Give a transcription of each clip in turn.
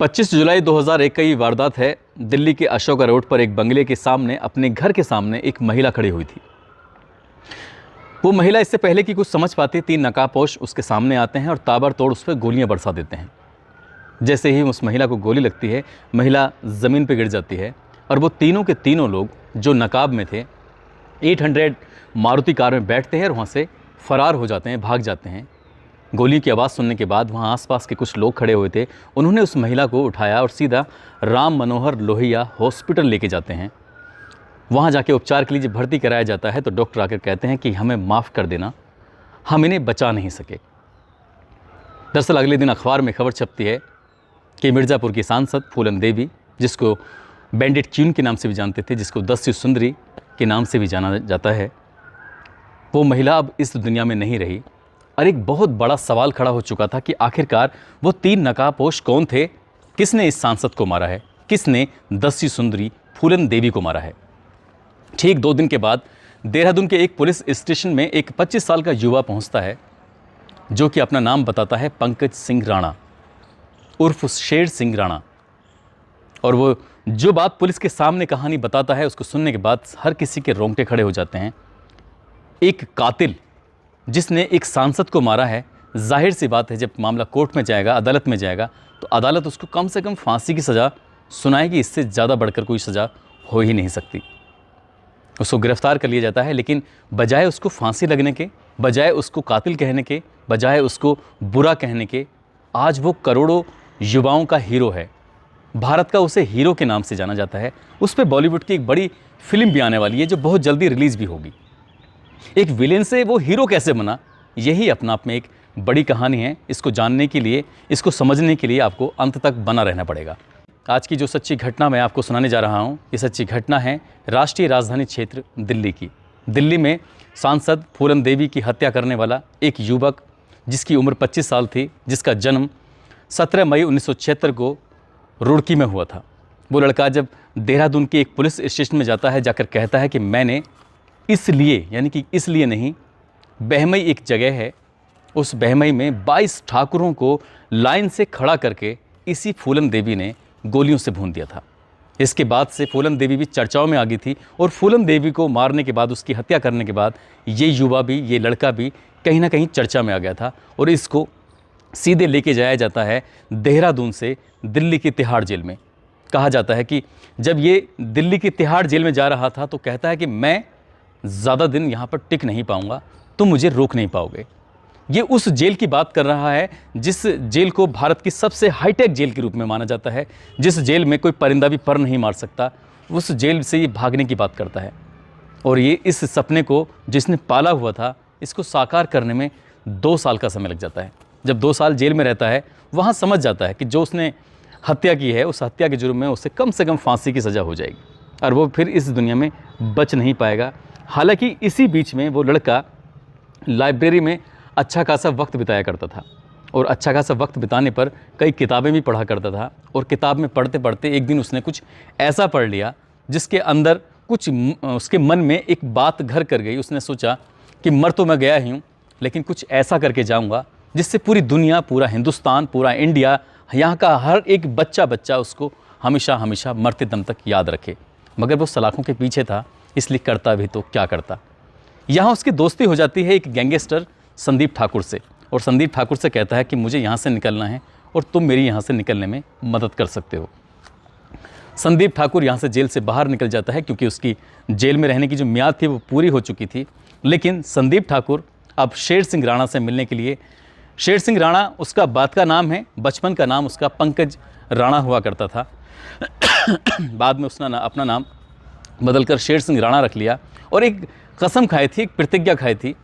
25 जुलाई 2001 का ये वारदात है। दिल्ली के अशोका रोड पर एक बंगले के सामने, अपने घर के सामने एक महिला खड़ी हुई थी। वो महिला इससे पहले कि कुछ समझ पाती, 3 नकाबपोश उसके सामने आते हैं और ताबड़तोड़ उस पर गोलियां बरसा देते हैं। जैसे ही उस महिला को गोली लगती है, महिला ज़मीन पर गिर जाती है और वो तीनों के तीनों लोग जो नकाब में थे 800 मारुति कार में बैठते हैं और वहाँ से फ़रार हो जाते हैं, भाग जाते हैं। गोली की आवाज़ सुनने के बाद वहाँ आसपास के कुछ लोग खड़े हुए थे, उन्होंने उस महिला को उठाया और सीधा राम मनोहर लोहिया हॉस्पिटल लेके जाते हैं। वहाँ जाके उपचार के लिए जब भर्ती कराया जाता है तो डॉक्टर आकर कहते हैं कि हमें माफ़ कर देना, हम इन्हें बचा नहीं सके। दरअसल अगले दिन अखबार में खबर छपती है कि मिर्ज़ापुर की सांसद फूलन देवी, जिसको बैंडिट क्वीन के नाम से भी जानते थे, जिसको दस्यु सुंदरी के नाम से भी जाना जाता है, वो महिला अब इस दुनिया में नहीं रही। और एक बहुत बड़ा सवाल खड़ा हो चुका था कि आखिरकार वो 3 नकाबपोश कौन थे, किसने इस सांसद को मारा है, किसने दस्यु सुंदरी फूलन देवी को मारा है। ठीक 2 दिन के बाद देहरादून के एक पुलिस स्टेशन में एक 25 साल का युवा पहुंचता है, जो कि अपना नाम बताता है पंकज सिंह राणा उर्फ शेर सिंह राणा। और वो जो बात पुलिस के सामने कहानी बताता है, उसको सुनने के बाद हर किसी के रोंगटे खड़े हो जाते हैं। एक कातिल जिसने एक सांसद को मारा है, जाहिर सी बात है जब मामला कोर्ट में जाएगा, अदालत में जाएगा, तो अदालत उसको कम से कम फांसी की सज़ा सुनाएगी। इससे ज़्यादा बढ़कर कोई सज़ा हो ही नहीं सकती। उसको गिरफ्तार कर लिया जाता है, लेकिन बजाय उसको फांसी लगने के, बजाय उसको कातिल कहने के, बजाय उसको बुरा कहने के, आज वो करोड़ों युवाओं का हीरो है। भारत का उसे हीरो के नाम से जाना जाता है। उस पर बॉलीवुड की एक बड़ी फिल्म भी आने वाली है, जो बहुत जल्दी रिलीज़ भी होगी। एक विलेन से वो हीरो कैसे बना, यही अपना आप में एक बड़ी कहानी है। इसको जानने के लिए, इसको समझने के लिए आपको अंत तक बना रहना पड़ेगा। आज की जो सच्ची घटना मैं आपको सुनाने जा रहा हूँ, ये सच्ची घटना है राष्ट्रीय राजधानी क्षेत्र दिल्ली की। दिल्ली में सांसद फूलन देवी की हत्या करने वाला एक युवक, जिसकी उम्र 25 साल थी, जिसका जन्म 17 मई 1976 को रुड़की में हुआ था। वो लड़का जब देहरादून के एक पुलिस स्टेशन में जाता है, जाकर कहता है कि मैंने इसलिए, यानी कि इसलिए नहीं, बहमई एक जगह है, उस बहमई में 22 ठाकुरों को लाइन से खड़ा करके इसी फूलन देवी ने गोलियों से भून दिया था। इसके बाद से फूलन देवी भी चर्चाओं में आ गई थी और फूलन देवी को मारने के बाद, उसकी हत्या करने के बाद ये युवा भी, ये लड़का भी कहीं ना कहीं चर्चा में आ गया था। और इसको सीधे लेके जाया जाता है देहरादून से दिल्ली की तिहाड़ जेल में। कहा जाता है कि जब ये दिल्ली की तिहाड़ जेल में जा रहा था तो कहता है कि मैं ज़्यादा दिन यहाँ पर टिक नहीं पाऊँगा, तुम मुझे रोक नहीं पाओगे। ये उस जेल की बात कर रहा है जिस जेल को भारत की सबसे हाईटेक जेल के रूप में माना जाता है, जिस जेल में कोई परिंदा भी पर नहीं मार सकता। उस जेल से ये भागने की बात करता है। और ये इस सपने को जिसने पाला हुआ था, इसको साकार करने में 2 साल का समय लग जाता है। जब 2 साल जेल में रहता है, वहाँ समझ जाता है कि जो उसने हत्या की है, उस हत्या के जुर्म में उसे कम से कम फांसी की सज़ा हो जाएगी और वो फिर इस दुनिया में बच नहीं पाएगा। हालांकि इसी बीच में वो लड़का लाइब्रेरी में अच्छा खासा वक्त बिताया करता था और अच्छा खासा वक्त बिताने पर कई किताबें भी पढ़ा करता था। और किताब में पढ़ते पढ़ते एक दिन उसने कुछ ऐसा पढ़ लिया जिसके अंदर कुछ उसके मन में एक बात घर कर गई। उसने सोचा कि मर तो मैं गया ही हूँ, लेकिन कुछ ऐसा करके जाऊँगा जिससे पूरी दुनिया, पूरा हिंदुस्तान, पूरा इंडिया, यहाँ का हर एक बच्चा उसको हमेशा हमेशा मरते दम तक याद रखे। मगर वो सलाखों के पीछे था, इसलिए करता भी तो क्या करता। यहाँ उसकी दोस्ती हो जाती है एक गैंगस्टर संदीप ठाकुर से, और संदीप ठाकुर से कहता है कि मुझे यहाँ से निकलना है और तुम मेरी यहाँ से निकलने में मदद कर सकते हो। संदीप ठाकुर यहाँ से जेल से बाहर निकल जाता है, क्योंकि उसकी जेल में रहने की जो मियाद थी वो पूरी हो चुकी थी। लेकिन संदीप ठाकुर अब शेर सिंह राणा से मिलने के लिए, शेर सिंह राणा उसका बात का नाम है, बचपन का नाम उसका पंकज राणा हुआ करता था। बाद में उसने अपना नाम बदलकर शेर सिंह राणा रख लिया और एक कसम खाई थी, एक प्रतिज्ञा खाई थी।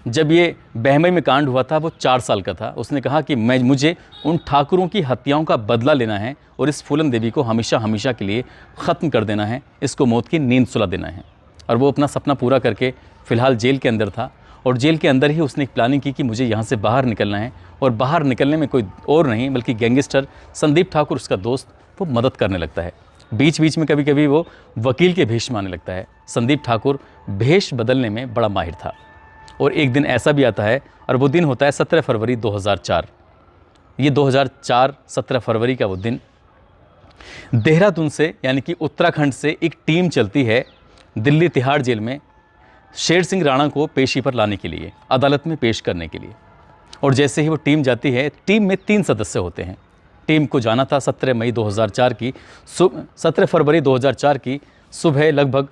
जब ये बहमई में कांड हुआ था, वो 4 साल का था। उसने कहा कि मुझे उन ठाकुरों की हत्याओं का बदला लेना है और इस फूलन देवी को हमेशा हमेशा के लिए ख़त्म कर देना है, इसको मौत की नींद सुला देना है। और वो अपना सपना पूरा करके फ़िलहाल जेल के अंदर था और जेल के अंदर ही उसने एक प्लानिंग की कि मुझे यहाँ से बाहर निकलना है। और बाहर निकलने में कोई और नहीं बल्कि गैंगस्टर संदीप ठाकुर, उसका दोस्त, वो मदद करने लगता है। बीच बीच में कभी कभी वो वकील के भेष में आने लगता है। संदीप ठाकुर भेष बदलने में बड़ा माहिर था। और एक दिन ऐसा भी आता है, और वो दिन होता है 17 फरवरी 2004। ये 2004 17 फरवरी का वो दिन देहरादून से यानी कि उत्तराखंड से एक टीम चलती है दिल्ली तिहाड़ जेल में शेर सिंह राणा को पेशी पर लाने के लिए, अदालत में पेश करने के लिए। और जैसे ही वो टीम जाती है, टीम में 3 सदस्य होते हैं। टीम को जाना था 17 फरवरी 2004 की सुबह लगभग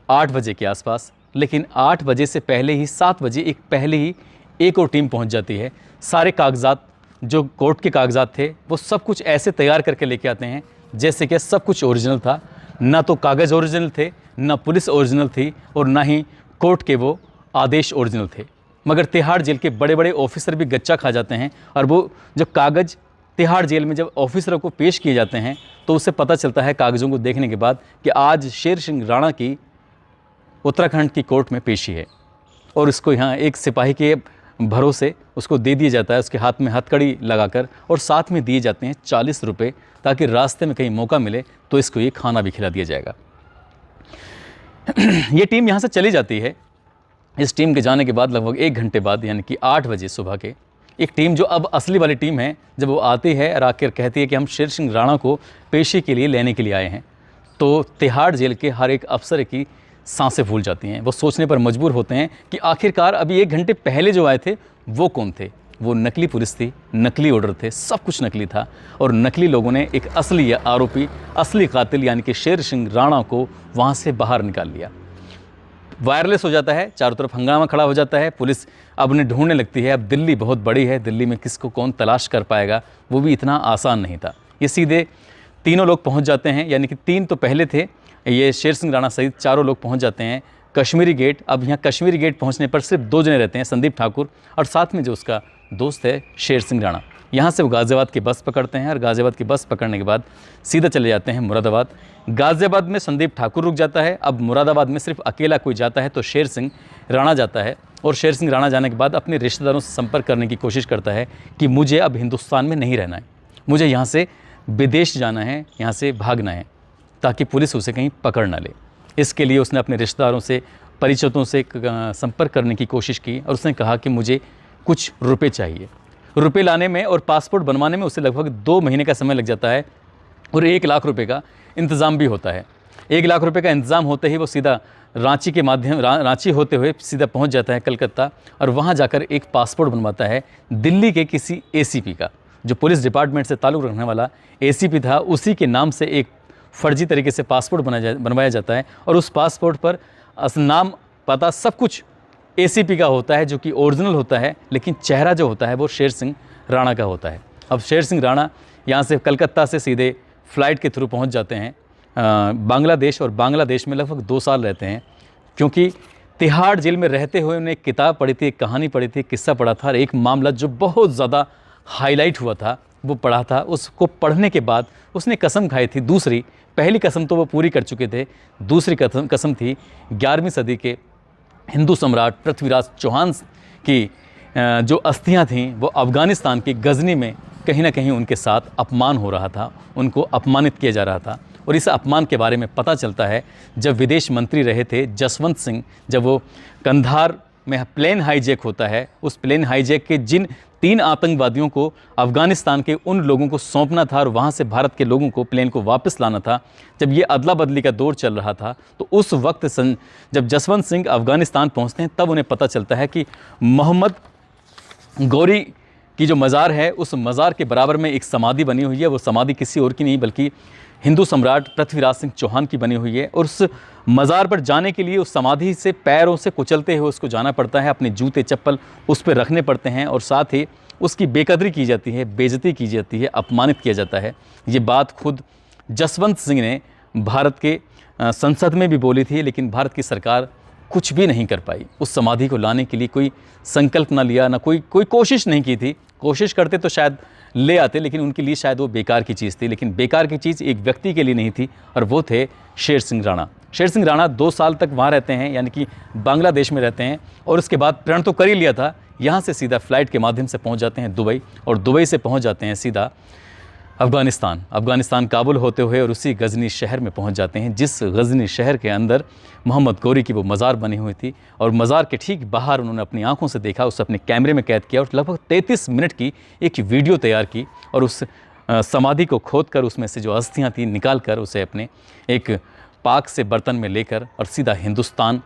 8 बजे के आसपास, लेकिन 8 बजे से पहले ही 7 बजे पहले ही एक और टीम पहुंच जाती है। सारे कागजात जो कोर्ट के कागजात थे वो सब कुछ ऐसे तैयार करके लेके आते हैं जैसे कि सब कुछ ओरिजिनल था। ना तो कागज़ ओरिजिनल थे, ना पुलिस ओरिजिनल थी, और ना ही कोर्ट के वो आदेश ओरिजिनल थे। मगर तिहाड़ जेल के बड़े बड़े ऑफिसर भी गच्चा खा जाते हैं, और वो जब कागज़ तिहाड़ जेल में जब ऑफिसरों को पेश किए जाते हैं तो उससे पता चलता है कागज़ों को देखने के बाद कि आज शेर सिंह राणा की उत्तराखंड की कोर्ट में पेशी है। और उसको यहाँ एक सिपाही के भरोसे उसको दे दिया जाता है, उसके हाथ में हथकड़ी लगाकर, और साथ में दिए जाते हैं 40 रुपये, ताकि रास्ते में कहीं मौका मिले तो इसको ये खाना भी खिला दिया जाएगा। ये टीम यहाँ से चली जाती है। इस टीम के जाने के बाद लगभग 1 घंटे बाद यानी कि 8 बजे सुबह के, एक टीम जो अब असली वाली टीम है, जब वो आती है और आकर कहती है कि हम शेर सिंह राणा को पेशी के लिए लेने के लिए आए हैं, तो तिहाड़ जेल के हर एक अफसर की सांसें फूल जाती हैं। वो सोचने पर मजबूर होते हैं कि आखिरकार अभी 1 घंटे पहले जो आए थे वो कौन थे। वो नकली पुलिस थी, नकली ऑर्डर थे, सब कुछ नकली था, और नकली लोगों ने एक असली आरोपी, असली कातिल यानी कि शेर सिंह राणा को वहाँ से बाहर निकाल लिया। वायरलेस हो जाता है, चारों तरफ हंगामा खड़ा हो जाता है, पुलिस अब उन्हें ढूंढने लगती है। अब दिल्ली बहुत बड़ी है, दिल्ली में किसको कौन तलाश कर पाएगा, वो भी इतना आसान नहीं था। ये सीधे तीनों लोग पहुंच जाते हैं, यानी कि 3 तो पहले थे, ये शेर सिंह राणा सहित चारों लोग पहुंच जाते हैं कश्मीरी गेट। अब यहाँ कश्मीरी गेट पहुँचने पर सिर्फ 2 जने रहते हैं, संदीप ठाकुर और साथ में जो उसका दोस्त है शेर सिंह राणा। यहाँ से वो गाज़ियाबाद की बस पकड़ते हैं, और गाज़ियाबाद की बस पकड़ने के बाद सीधा चले जाते हैं मुरादाबाद। गाज़ियाबाद में संदीप ठाकुर रुक जाता है। अब मुरादाबाद में सिर्फ अकेला कोई जाता है तो शेर सिंह राणा जाता है, और शेर सिंह राणा जाने के बाद अपने रिश्तेदारों से संपर्क करने की कोशिश करता है कि मुझे अब हिंदुस्तान में नहीं रहना है, मुझे यहाँ से विदेश जाना है, यहाँ से भागना है, ताकि पुलिस उसे कहीं पकड़ ना ले। इसके लिए उसने अपने रिश्तेदारों से, परिचितों से संपर्क करने की कोशिश की, और उसने कहा कि मुझे कुछ रुपए चाहिए। रुपए लाने में और पासपोर्ट बनवाने में उसे लगभग 2 महीने का समय लग जाता है, और 1 लाख रुपए का इंतज़ाम भी होता है। 1 लाख रुपए का इंतज़ाम होते ही वो सीधा रांची के माध्यम रांची होते हुए सीधा पहुंच जाता है कलकत्ता, और वहां जाकर एक पासपोर्ट बनवाता है दिल्ली के किसी एसीपी का। जो पुलिस डिपार्टमेंट से ताल्लुक़ रखने वाला एसीपी था, उसी के नाम से एक फर्जी तरीके से पासपोर्ट बनवाया जाता है, और उस पासपोर्ट पर नाम, पता, सब कुछ एसीपी का होता है, जो कि ओरिजिनल होता है, लेकिन चेहरा जो होता है वो शेर सिंह राणा का होता है। अब शेर सिंह राणा यहाँ से कलकत्ता से सीधे फ़्लाइट के थ्रू पहुँच जाते हैं बांग्लादेश, और बांग्लादेश में लगभग 2 साल रहते हैं, क्योंकि तिहाड़ जेल में रहते हुए उन्हें एक किताब पढ़ी थी, एक कहानी पढ़ी थी, किस्सा पढ़ा था, और एक मामला जो बहुत ज़्यादा हाईलाइट हुआ था वो पढ़ा था। उसको पढ़ने के बाद उसने कसम खाई थी, दूसरी, पहली कसम तो वो पूरी कर चुके थे, दूसरी कसम थी 11वीं सदी के हिंदू सम्राट पृथ्वीराज चौहान की जो अस्थियां थीं वो अफ़गानिस्तान की गजनी में कहीं ना कहीं उनके साथ अपमान हो रहा था, उनको अपमानित किया जा रहा था। और इस अपमान के बारे में पता चलता है जब विदेश मंत्री रहे थे जसवंत सिंह, जब वो कंधार में प्लेन हाईजैक होता है, उस प्लेन हाईजैक के जिन 3 आतंकवादियों को अफ़गानिस्तान के उन लोगों को सौंपना था और वहाँ से भारत के लोगों को प्लेन को वापस लाना था, जब ये अदला बदली का दौर चल रहा था, तो उस वक्त जब जसवंत सिंह अफ़गानिस्तान पहुँचते हैं तब उन्हें पता चलता है कि मोहम्मद गौरी की जो मज़ार है उस मज़ार के बराबर में एक समाधि बनी हुई है। वो समाधि किसी और की नहीं बल्कि हिंदू सम्राट पृथ्वीराज सिंह चौहान की बनी हुई है। और उस मज़ार पर जाने के लिए उस समाधि से पैरों से कुचलते हुए उसको जाना पड़ता है, अपने जूते चप्पल उस पर रखने पड़ते हैं, और साथ ही उसकी बेकदरी की जाती है, बेइज्जती की जाती है, अपमानित किया जाता है। ये बात खुद जसवंत सिंह ने भारत के संसद में भी बोली थी, लेकिन भारत की सरकार कुछ भी नहीं कर पाई। उस समाधि को लाने के लिए कोई संकल्प ना लिया, ना कोई कोशिश नहीं की थी। कोशिश करते तो शायद ले आते, लेकिन उनके लिए शायद वो बेकार की चीज़ थी। लेकिन बेकार की चीज़ एक व्यक्ति के लिए नहीं थी, और वो थे शेर सिंह राणा। शेर सिंह राणा 2 साल तक वहाँ रहते हैं, यानी कि बांग्लादेश में रहते हैं, और उसके बाद प्रण तो कर ही लिया था, यहाँ से सीधा फ़्लाइट के माध्यम से पहुँच जाते हैं दुबई, और दुबई से पहुँच जाते हैं सीधा अफ़गानिस्तान काबुल होते हुए, और उसी गजनी शहर में पहुंच जाते हैं जिस गजनी शहर के अंदर मोहम्मद गौरी की वो मज़ार बनी हुई थी। और मज़ार के ठीक बाहर उन्होंने अपनी आंखों से देखा, उसे अपने कैमरे में कैद किया, और लगभग 33 मिनट की एक वीडियो तैयार की, और उस समाधि को खोदकर उसमें से जो अस्थियां थी निकाल कर उसे अपने एक पाक से बर्तन में लेकर और सीधा हिंदुस्तान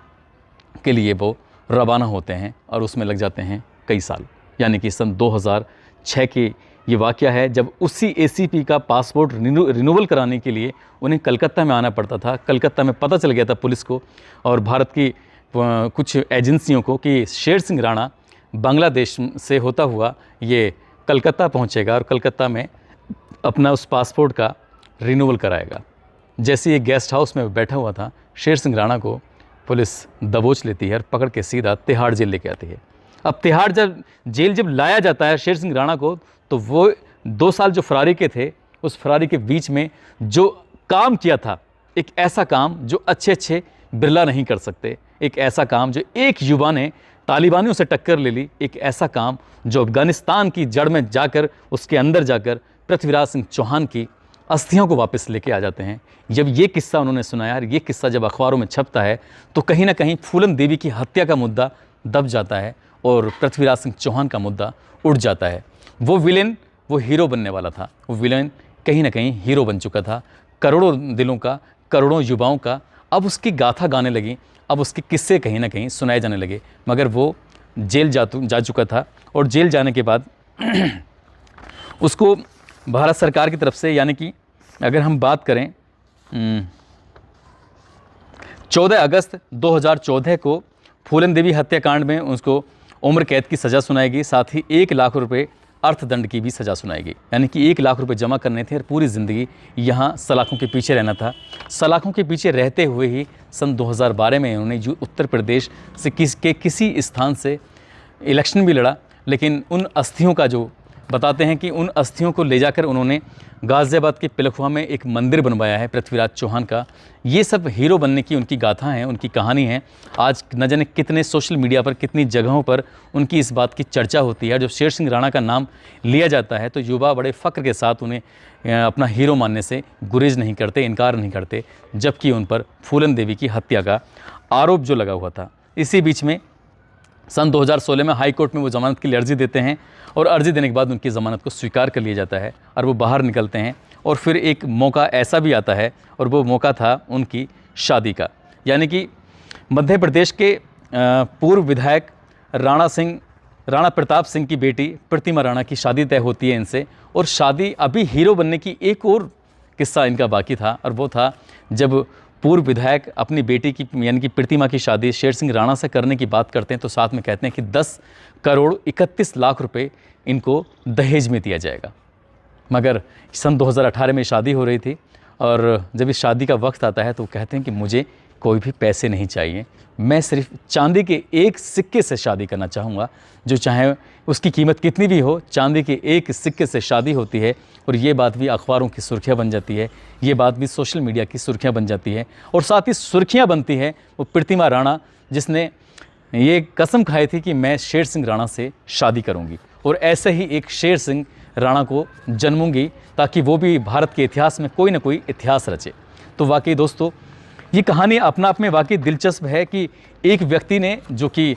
के लिए वो रवाना होते हैं और उसमें लग जाते हैं कई साल। यानी कि सन 2006 के ये वाक़या है जब उसी ACP का पासपोर्ट रिन्यूअल कराने के लिए उन्हें कलकत्ता में आना पड़ता था। कलकत्ता में पता चल गया था पुलिस को और भारत की कुछ एजेंसियों को कि शेर सिंह राणा बांग्लादेश से होता हुआ ये कलकत्ता पहुंचेगा और कलकत्ता में अपना उस पासपोर्ट का रिन्यूअल कराएगा। जैसे ये गेस्ट हाउस में बैठा हुआ था, शेर सिंह राणा को पुलिस दबोच लेती है और पकड़ के सीधा तिहाड़ जेल लेके आती है। अब तिहाड़ जेल जब लाया जाता है शेर सिंह राणा को, तो वो 2 साल जो फरारी के थे, उस फरारी के बीच में जो काम किया था, एक ऐसा काम जो अच्छे बिरला नहीं कर सकते, एक ऐसा काम जो एक युवा ने तालिबानियों से टक्कर ले ली, एक ऐसा काम जो अफगानिस्तान की जड़ में जाकर उसके अंदर जाकर पृथ्वीराज सिंह चौहान की अस्थियों को वापस लेके आ जाते हैं। जब ये किस्सा उन्होंने सुनाया और ये किस्सा जब अखबारों में छपता है तो कहीं ना कहीं फूलन देवी की हत्या का मुद्दा दब जाता है और पृथ्वीराज सिंह चौहान का मुद्दा उठ जाता है। वो विलेन वो हीरो बनने वाला था, वो विलेन कहीं ना कहीं हीरो बन चुका था, करोड़ों दिलों का, करोड़ों युवाओं का। अब उसकी गाथा गाने लगी, अब उसके किस्से कहीं ना कहीं सुनाए जाने लगे, मगर वो जेल जा चुका था और जेल जाने के बाद उसको भारत सरकार की तरफ से, यानी कि अगर हम बात करें 14 अगस्त 2014 को फूलन देवी हत्याकांड में उसको उम्र कैद की सज़ा सुनाई गई, साथ ही 1 लाख रुपए अर्थदंड की भी सज़ा सुनाई गई। यानी कि 1 लाख रुपए जमा करने थे और पूरी ज़िंदगी यहाँ सलाखों के पीछे रहना था। सलाखों के पीछे रहते हुए ही सन 2012 में उन्होंने जो उत्तर प्रदेश से किसी स्थान से इलेक्शन भी लड़ा, लेकिन उन अस्थियों का जो बताते हैं कि उन अस्थियों को ले जाकर उन्होंने गाज़ियाबाद के पिलखुआ में एक मंदिर बनवाया है पृथ्वीराज चौहान का। ये सब हीरो बनने की उनकी गाथा हैं, उनकी कहानी है। आज न जाने कितने सोशल मीडिया पर, कितनी जगहों पर उनकी इस बात की चर्चा होती है। जब शेर सिंह राणा का नाम लिया जाता है तो युवा बड़े फ़ख्र के साथ उन्हें अपना हीरो मानने से गुरेज नहीं करते, इनकार नहीं करते, जबकि उन पर फूलन देवी की हत्या का आरोप जो लगा हुआ था। इसी बीच में सन 2016 में हाई कोर्ट में वो ज़मानत के लिए अर्ज़ी देते हैं और अर्ज़ी देने के बाद उनकी ज़मानत को स्वीकार कर लिया जाता है और वो बाहर निकलते हैं। और फिर एक मौका ऐसा भी आता है और वो मौका था उनकी शादी का। यानी कि मध्य प्रदेश के पूर्व विधायक राणा प्रताप सिंह की बेटी प्रतिमा राणा की शादी तय होती है इनसे, और शादी अभी हीरो बनने की एक और किस्सा इनका बाकी था, और वो था जब पूर्व विधायक अपनी बेटी की यानी कि प्रतिमा की शादी शेर सिंह राणा से करने की बात करते हैं तो साथ में कहते हैं कि 10 करोड़ 31 लाख रुपए इनको दहेज में दिया जाएगा। मगर सन 2018 में शादी हो रही थी और जब इस शादी का वक्त आता है तो कहते हैं कि मुझे कोई भी पैसे नहीं चाहिए, मैं सिर्फ चांदी के एक सिक्के से शादी करना चाहूँगा, जो चाहे उसकी कीमत कितनी भी हो, चांदी के एक सिक्के से शादी होती है। और ये बात भी अखबारों की सुर्खियाँ बन जाती है, ये बात भी सोशल मीडिया की सुर्खियाँ बन जाती है, और साथ ही सुर्खियाँ बनती है वो प्रतिमा राणा जिसने ये कसम खाई थी कि मैं शेर सिंह राणा से शादी करूँगी और ऐसे ही एक शेर सिंह राणा को जन्मूंगी ताकि वो भी भारत के इतिहास में कोई ना कोई इतिहास रचे। तो वाकई दोस्तों ये कहानी अपना आप में वाकई दिलचस्प है कि एक व्यक्ति ने, जो कि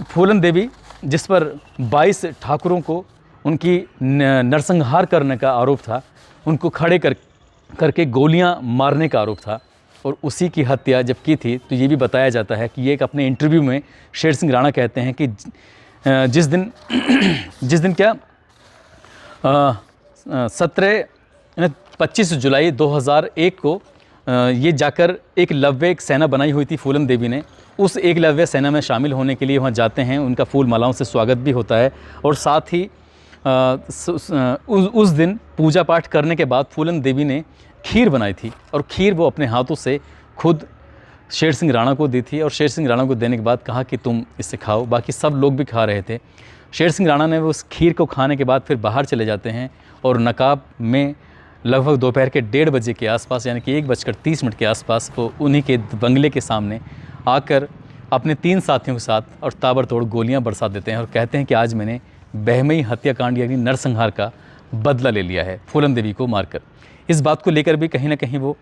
फूलन देवी जिस पर 22 ठाकुरों को उनकी नरसंहार करने का आरोप था, उनको खड़े करके गोलियां मारने का आरोप था, और उसी की हत्या जब की थी तो ये भी बताया जाता है कि ये एक अपने इंटरव्यू में शेर सिंह राणा कहते हैं कि जिस दिन क्या 25 जुलाई 2001 को ये जाकर एक सेना बनाई हुई थी फूलन देवी ने, उस एकलव्य सेना में शामिल होने के लिए वहाँ जाते हैं, उनका फूल मालाओं से स्वागत भी होता है, और साथ ही उस दिन पूजा पाठ करने के बाद फूलन देवी ने खीर बनाई थी, और खीर वो अपने हाथों से खुद शेर सिंह राणा को दी थी, और शेर सिंह राणा को देने के बाद कहा कि तुम इसे खाओ। बाकी सब लोग भी खा रहे थे। शेर सिंह राणा ने उस खीर को खाने के बाद फिर बाहर चले जाते हैं, और नकाब में लगभग दोपहर के 1:30 बजे के आसपास, यानी कि 1:30 के आसपास वो उन्हीं के बंगले के सामने आकर अपने 3 साथियों के साथ और ताबड़तोड़ गोलियां बरसा देते हैं, और कहते हैं कि आज मैंने बहमई हत्याकांड यानी नरसंहार का बदला ले लिया है फूलन देवी को मारकर। इस बात को लेकर भी कहीं ना कहीं वो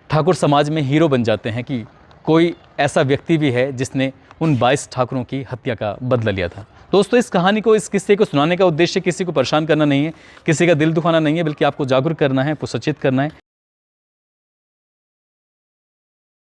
ठाकुर समाज में हीरो बन जाते हैं कि कोई ऐसा व्यक्ति भी है जिसने उन 22 ठाकुरों की हत्या का बदला लिया था। दोस्तों, इस कहानी को, इस किस्से को सुनाने का उद्देश्य किसी को परेशान करना नहीं है, किसी का दिल दुखाना नहीं है, बल्कि आपको जागरूक करना है, आपको सचेत करना है